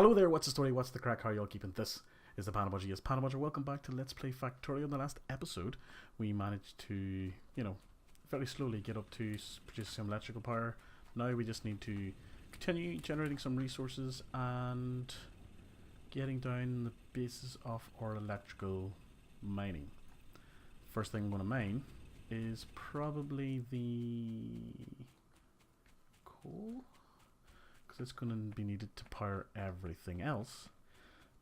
Hello there, what's the story, what's the crack, how are y'all keeping? This is the PandaPuncher. Yes, PandaPuncher, welcome back to Let's Play Factorio. In the last episode, we managed to, very slowly get up to produce some electrical power. Now we just need to continue generating some resources and getting down the basis of our electrical mining. First thing I'm going to mine is probably the coal, because it's going to be needed to power everything else.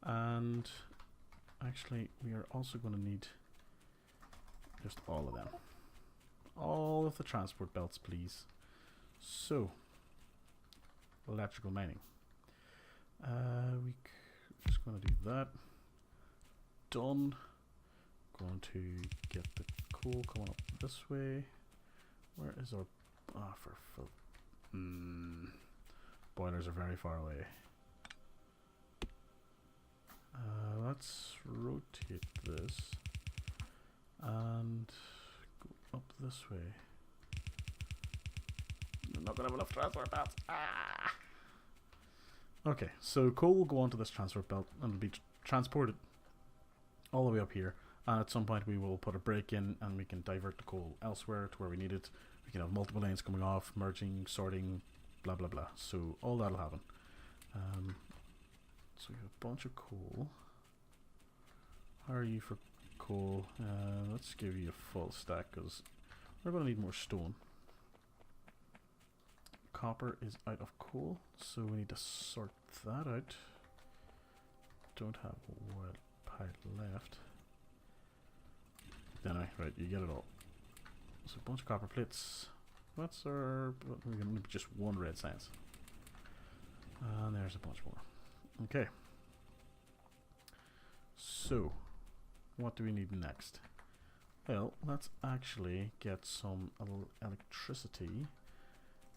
And actually we are also going to need just all of them, all of the transport belts, please. So electrical mining, we're just going to do that. Done. Going to get the coal coming up this way. Where is our boilers are very far away. Let's rotate this and go up this way. I'm not gonna have enough transport belts. Okay, so coal will go onto this transport belt and it'll be transported all the way up here. And at some point we will put a break in and we can divert the coal elsewhere to where we need it. We can have multiple lanes coming off, merging, sorting, blah blah blah. So all that'll happen. So we have a bunch of coal. How are you for coal? Let's give you a full stack because we're going to need more stone. Copper is out of coal, so we need to sort that out. Don't have a wood pile left. Then right, you get it all. So a bunch of copper plates. What's our? We're gonna need just one red science. And there's a bunch more. Okay. So, what do we need next? Well, let's actually get some electricity.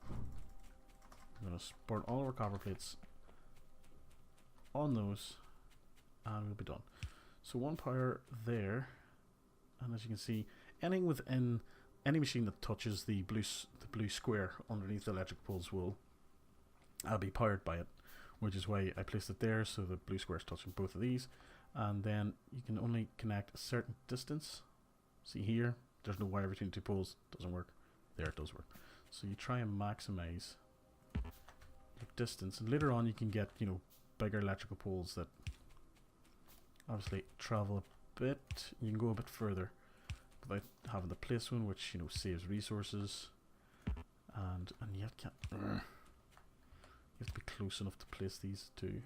I'm gonna burn all of our copper plates on those, and we'll be done. So one power there. And as you can see, anything within any machine that touches the blue square underneath the electric poles will be powered by it, which is why I placed it there, so the blue square is touching both of these. And then you can only connect a certain distance. See here, there's no wire between two poles, doesn't work. There it does work. So you try and maximize the distance, and later on you can get bigger electrical poles that obviously travel a bit. You can go a bit further without having to place one, which saves resources, and you have to be close enough to place these two.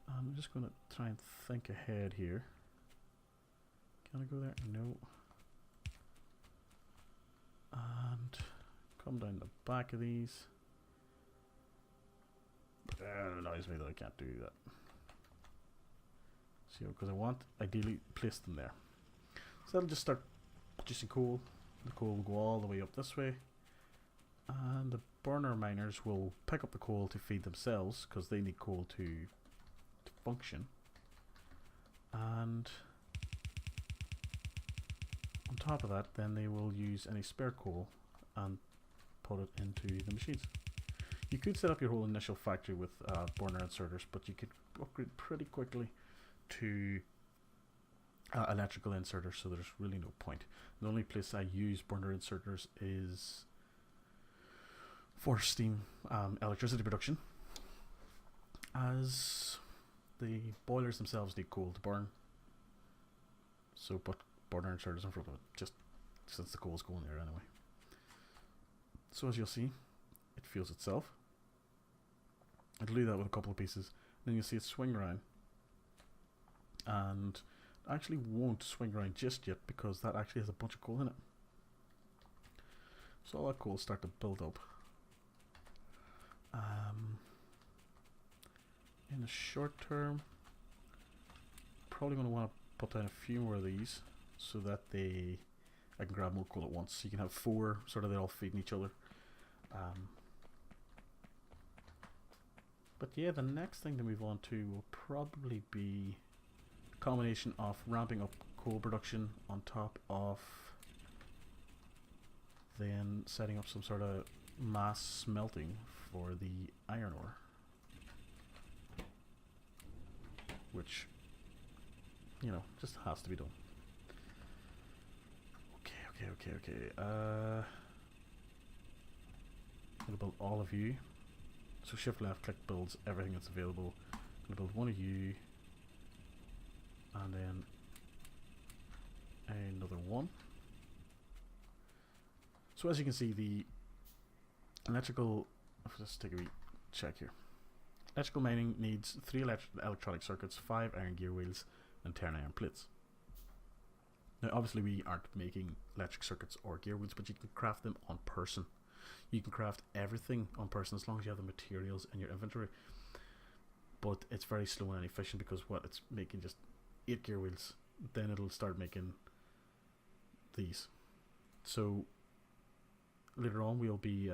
I'm just going to try and think ahead here. Can I go there? No. And come down the back of these. But it annoys me that I can't do that. So, because I want ideally place them there. So that'll just start producing coal. The coal will go all the way up this way. And the burner miners will pick up the coal to feed themselves because they need coal to function. And on top of that, then they will use any spare coal and put it into the machines. You could set up your whole initial factory with burner inserters, but you could upgrade pretty quickly to electrical inserters, so there's really no point. The only place I use burner inserters is for steam electricity production, as the boilers themselves need coal to burn, so put burner inserters in front of it, just since the coal's going there anyway. So as you'll see, it fuels itself. It'll do that with a couple of pieces, then you'll see it swing around, and actually won't swing around just yet because that actually has a bunch of coal in it. So all that coal will start to build up. In the short term, probably going to want to put down a few more of these so that I can grab more coal at once. So you can have 4, sort of, they're all feeding each other. But yeah, the next thing to move on to will probably be a combination of ramping up coal production on top of then setting up some sort of mass smelting for the iron ore. which, you know, just has to be done. Okay. I'm gonna build all of you. So shift left click builds everything that's available. I'm gonna build one of you, and then another one. So as you can see, the electrical, let's just take a wee check here. Electrical mining needs 3 electronic circuits, 5 iron gear wheels, and 10 iron plates. Now obviously we aren't making electric circuits or gear wheels, but you can craft them on person. You can craft everything on person as long as you have the materials in your inventory. But it's very slow and inefficient because what, it's making just 8 gear wheels. Then it'll start making these. So later on we'll be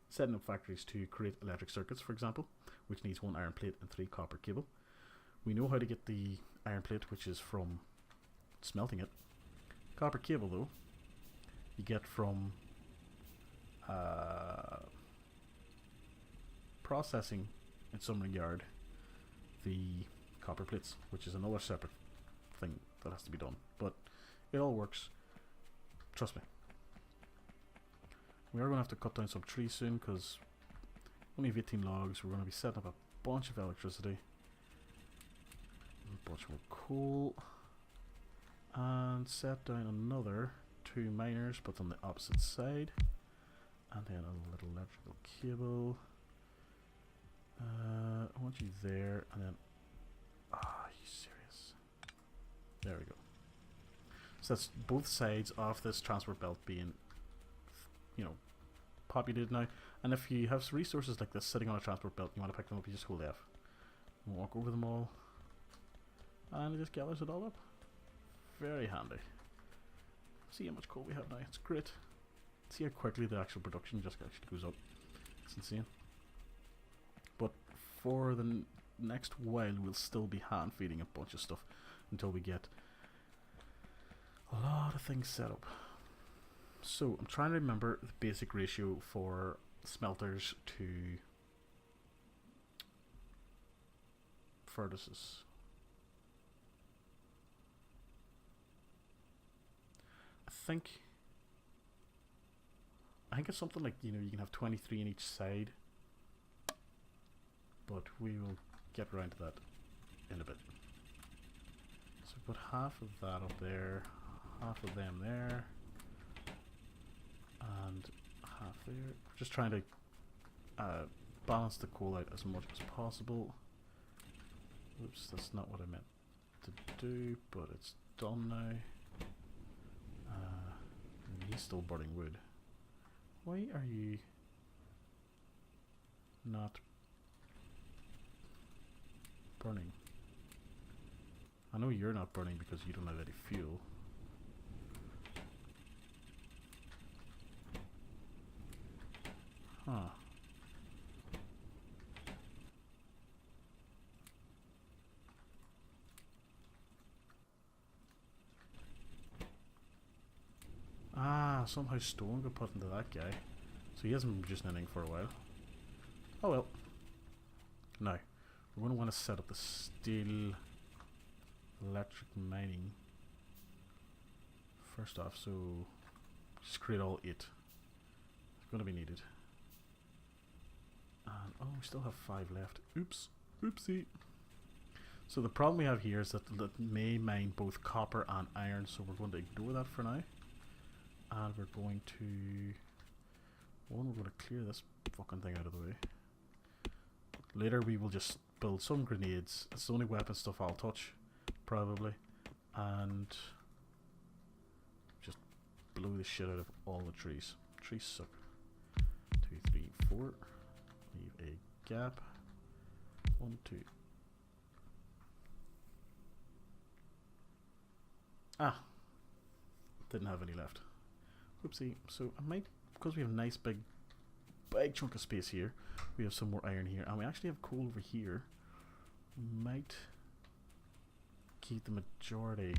setting up factories to create electric circuits, for example, which needs 1 iron plate and 3 copper cable. We know how to get the iron plate, which is from smelting it. Copper cable though, you get from processing in some yard the copper plates, which is another separate thing that has to be done, but it all works, trust me. We are going to have to cut down some trees soon because only have 18 logs. We're going to be setting up a bunch of electricity, a bunch more coal, and set down another 2 miners, but on the opposite side, and then a little electrical cable. I want you there, and then are you serious? There we go. So that's both sides of this transport belt being, you know, populated now. And if you have resources like this sitting on a transport belt, you want to pick them up, you just hold F. Walk over them all, and it just gathers it all up. Very handy. See how much coal we have now. It's great. See how quickly the actual production just actually goes up. It's insane. But for the next while, we'll still be hand feeding a bunch of stuff until we get a lot of things set up. So I'm trying to remember the basic ratio for smelters to furnaces. I think it's something like, you know, you can have 23 in each side, but we will get around to that in a bit. So put half of that up there, half of them there, and half there. We're just trying to balance the coal out as much as possible. Oops, that's not what I meant to do, but it's done now. He's still burning wood. Why are you not burning? I know you're not burning because you don't have any fuel. Huh. Ah, somehow stone got put into that guy. So he hasn't been producing anything for a while. Oh well. Now, we're going to want to set up the steel electric mining first off, so just create all 8. It's going to be needed. And oh, we still have 5 left. Oops. Oopsie. So the problem we have here is that it may mine both copper and iron, so we're going to ignore that for now. And we're going to we're going to clear this fucking thing out of the way. Later we will just build some grenades. It's the only weapon stuff I'll touch, probably, and just blow the shit out of all the trees. Trees suck. 2, 3, 4. Leave a gap. 1, 2. Ah, didn't have any left. Oopsie. So I might, because we have a nice big chunk of space here, we have some more iron here, and we actually have coal over here. We might keep the majority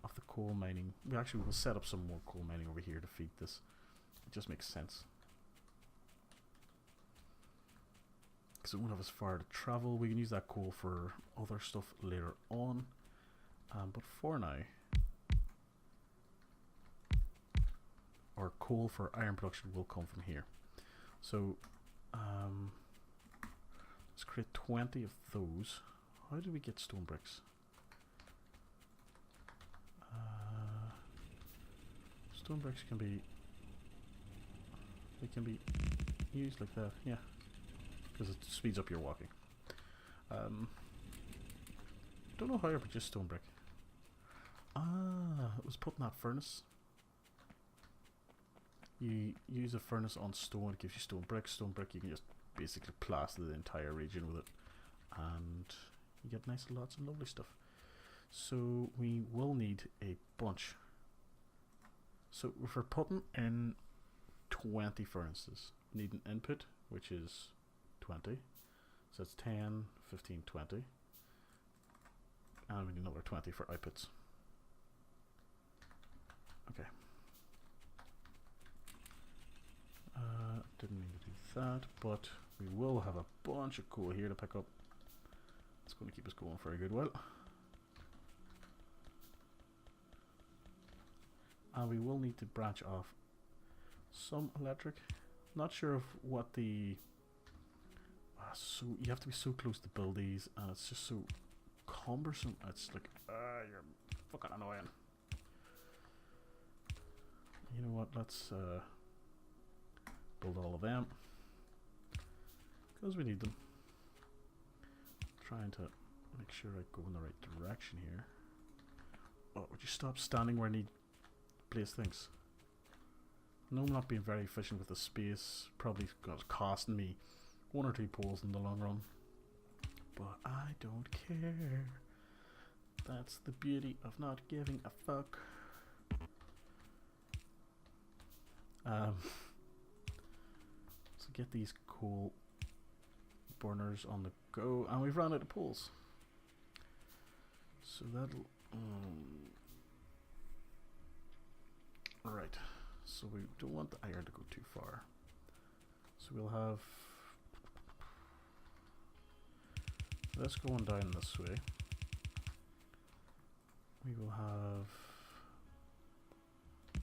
of the coal mining. We actually will set up some more coal mining over here to feed this. It just makes sense. because it won't have as far to travel. We can use that coal for other stuff later on. But for now, our coal for iron production will come from here. So let's create 20 of those. How do we get stone bricks? Stone bricks can be, they can be used like that, yeah, because it speeds up your walking. Don't know how I produce stone brick. It was put in that furnace. You use a furnace on stone, it gives you stone brick. Stone brick, you can just basically plaster the entire region with it, and you get nice lots of lovely stuff. So we will need a bunch. So if we're putting in 20 furnaces, we need an input, which is 20. So it's 10, 15, 20. And we need another 20 for outputs. Okay. Didn't mean to do that, but we will have a bunch of coal here to pick up. It's going to keep us going for a good while. And we will need to branch off some electric. Not sure of what the... so you have to be so close to build these, and it's just so cumbersome. It's like, you're fucking annoying. You know what, let's build all of them, because we need them. Trying to make sure I go in the right direction here. Oh, would you stop standing where I need to place things? I know I'm not being very efficient with the space, probably costing me 1 or 2 poles in the long run, but I don't care. That's the beauty of not giving a fuck. So get these coal burners on the go, and we've run out of poles. So that'll right. So we don't want the iron to go too far. So we'll have this going down this way. We will have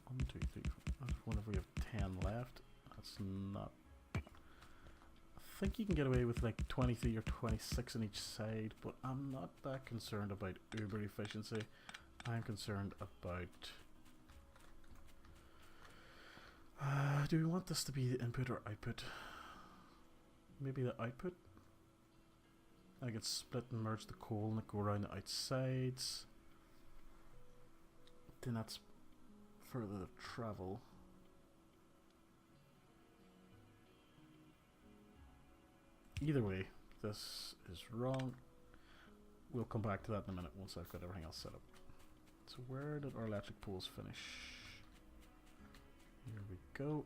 1, 2, 3, 4. Whenever we have 10 left, that's not. I think you can get away with like 23 or 26 on each side, but I'm not that concerned about uber efficiency. I'm concerned about. Do we want this to be the input or output? Maybe the output. I can split and merge the coal and go around the outsides. Then that's further travel. Either way, this is wrong. We'll come back to that in a minute once I've got everything else set up. So where did our electric poles finish? Here we go.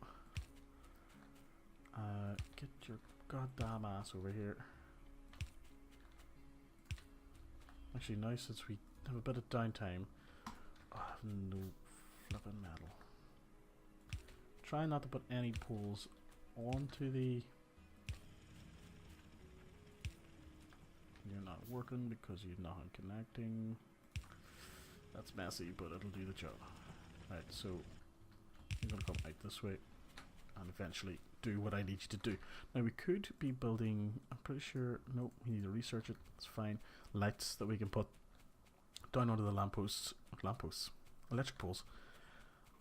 Get your goddamn ass over here. Actually, now since we have a bit of downtime, I have no flipping metal. Try not to put any poles onto the... You're not working because you're not connecting. That's messy, but it'll do the job. Right, so you're going to come out this way and eventually do what I need you to do. Now we could be building, I'm pretty sure, no, we need to research it, it's fine, lights that we can put down onto the lampposts, electric poles,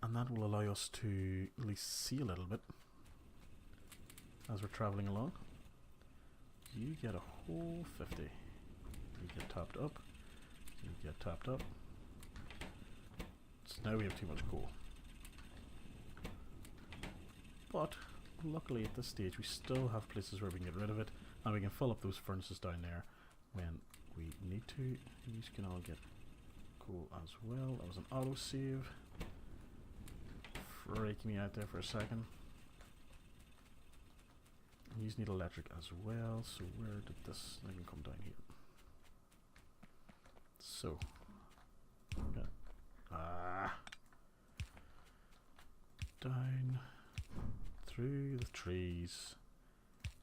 and that will allow us to at least see a little bit as we're travelling along. You get a whole 50. You get topped up. You get topped up. So now we have too much coal. But luckily at this stage we still have places where we can get rid of it, and we can fill up those furnaces down there when we need to. You can all get coal as well. That was an auto save. Freaking me out there for a second. You just need electric as well, so where did this, I can come down here. So, down through the trees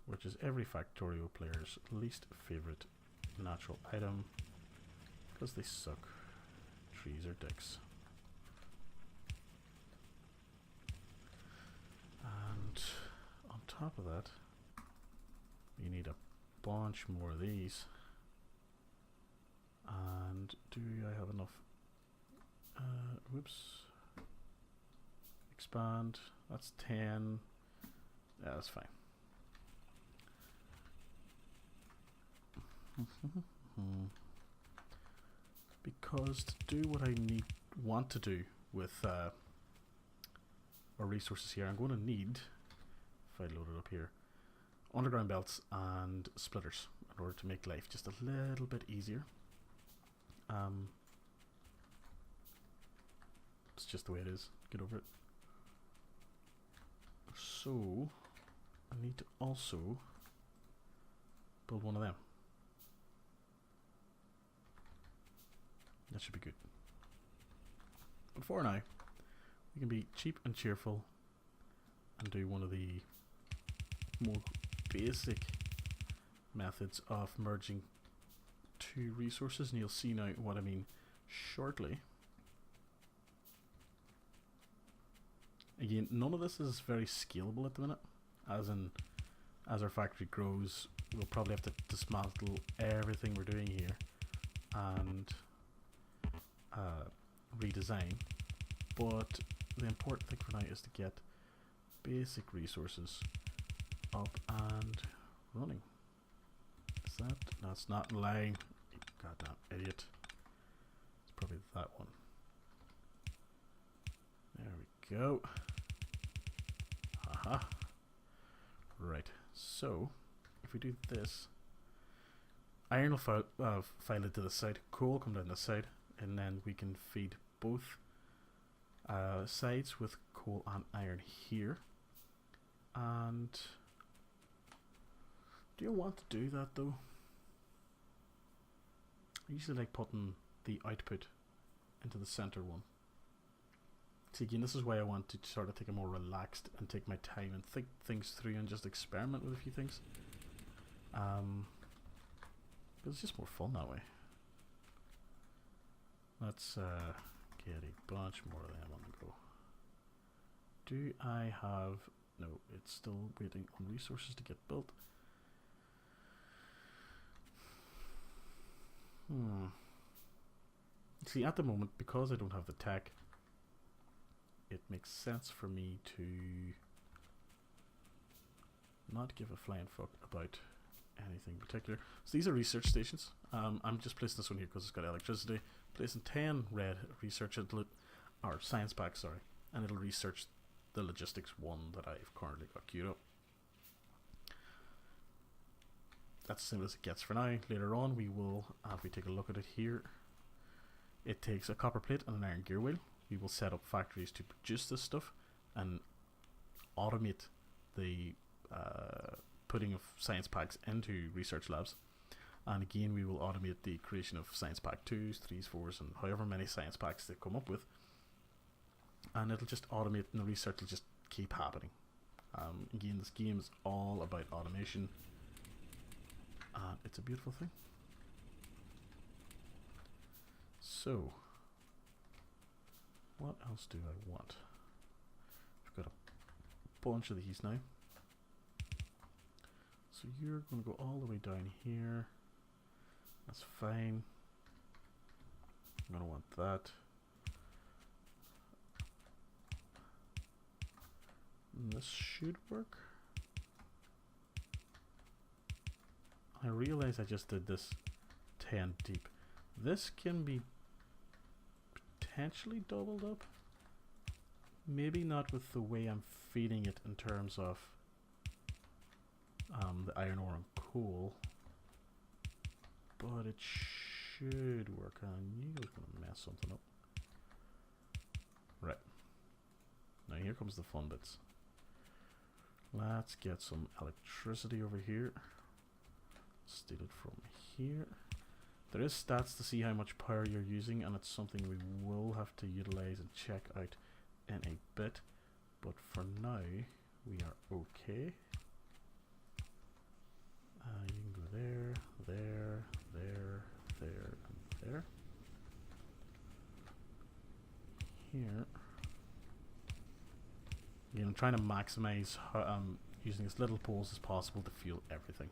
which is every Factorio player's least favorite natural item, because they suck. Trees are dicks. And on top of that, you need a bunch more of these. And do I have enough? Whoops. Expand. That's 10. Yeah, that's fine. Because to do what I want to do with our resources here, I'm going to need, if I load it up here, underground belts and splitters in order to make life just a little bit easier. It's just the way it is. Get over it. So I need to also build one of them. That should be good. But for now, we can be cheap and cheerful and do one of the more basic methods of merging two resources, and you'll see now what I mean shortly. Again, none of this is very scalable at the minute, as our factory grows, we'll probably have to dismantle everything we're doing here and redesign. But the important thing for now is to get basic resources up and running. Is that? No, it's not lying. Goddamn idiot. It's probably that one. There we go. Haha. Right. So, if we do this, iron will file it to the side, coal will come down this side, and then we can feed both sides with coal and iron here. And do you want to do that though? I usually like putting the output into the center one. See, again, this is why I want to sort of take a more relaxed and take my time and think things through and just experiment with a few things. But it's just more fun that way. Let's get a bunch more of them on the go. Do I have... No, it's still waiting on resources to get built. See, at the moment, because I don't have the tech, it makes sense for me to not give a flying fuck about anything particular. So these are research stations. I'm just placing this one here because it's got electricity. Placing 10 red research or science packs, sorry, and it'll research the logistics one that I've currently got queued up. That's as simple as it gets for now. Later on, we will, if we take a look at it here, it takes a copper plate and an iron gear wheel. We will set up factories to produce this stuff and automate the putting of science packs into research labs. And again, we will automate the creation of science pack 2s, 3s, 4s, and however many science packs they come up with. And it'll just automate, and the research will just keep happening. Again, this game is all about automation. And it's a beautiful thing. So, what else do I want? I've got a bunch of these now. So you're going to go all the way down here. That's fine. I'm going to want that. And this should work. I realize I just did this 10 deep. This can be potentially doubled up. Maybe not with the way I'm feeding it in terms of the iron ore and coal, but it should work. I knew I was going to mess something up. Right. Now here comes the fun bits. Let's get some electricity over here. Steal it from here. There is stats to see how much power you're using, and it's something we will have to utilize and check out in a bit. But for now, we are okay. You can go there, there, there, there, and there. Here. Again, I'm trying to maximize using as little poles as possible to fuel everything.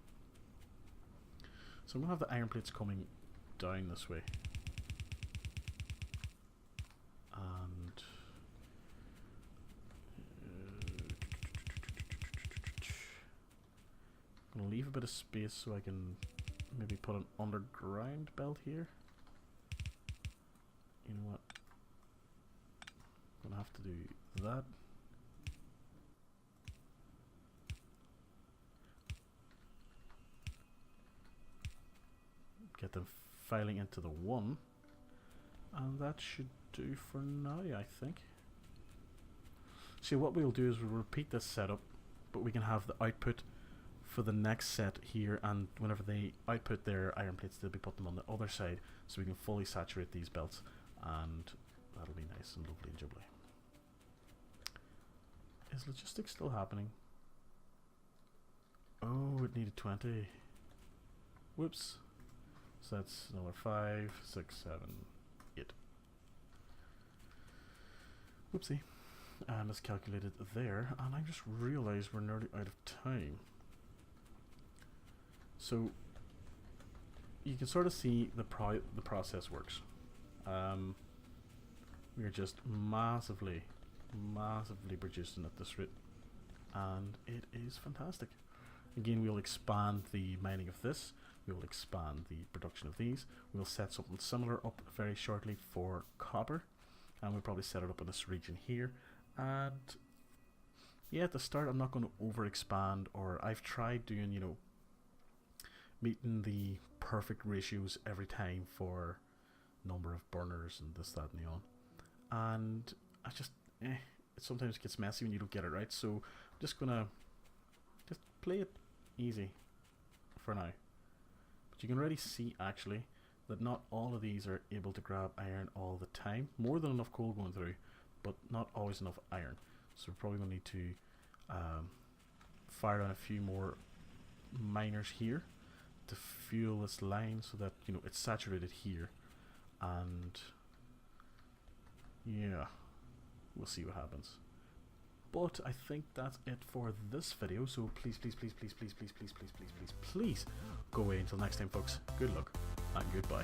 So I'm going to have the iron plates coming down this way. And I'm going to leave a bit of space so I can maybe put an underground belt here. You know what? I'm going to have to do that. Get them filing into the one, and that should do for now, I think. See, what we'll do is we'll repeat this setup, but we can have the output for the next set here, and whenever they output their iron plates, they'll be put them on the other side, so we can fully saturate these belts, and that'll be nice and lovely and jubbly. Is logistics still happening? Oh, it needed 20. Whoops. So that's another 5, 6, 7, 8. Whoopsie. And it's calculated there, and I just realized we're nearly out of time. So you can sort of see the process works. We're just massively producing at this rate, and it is fantastic. Again, we'll expand the mining of this. We will expand the production of these. We'll set something similar up very shortly for copper, and we'll probably set it up in this region here. And yeah, at the start I'm not going to over expand, or I've tried doing, you know, meeting the perfect ratios every time for number of burners and this, that and the on, and I just it sometimes gets messy when you don't get it right. So I'm just gonna play it easy for now. But you can already see actually that not all of these are able to grab iron all the time. More than enough coal going through, but not always enough iron. So we're probably going to need to fire on a few more miners here to fuel this line so that, you know, it's saturated here. And yeah, we'll see what happens. But I think that's it for this video, so please go away until next time, folks. Good luck and goodbye.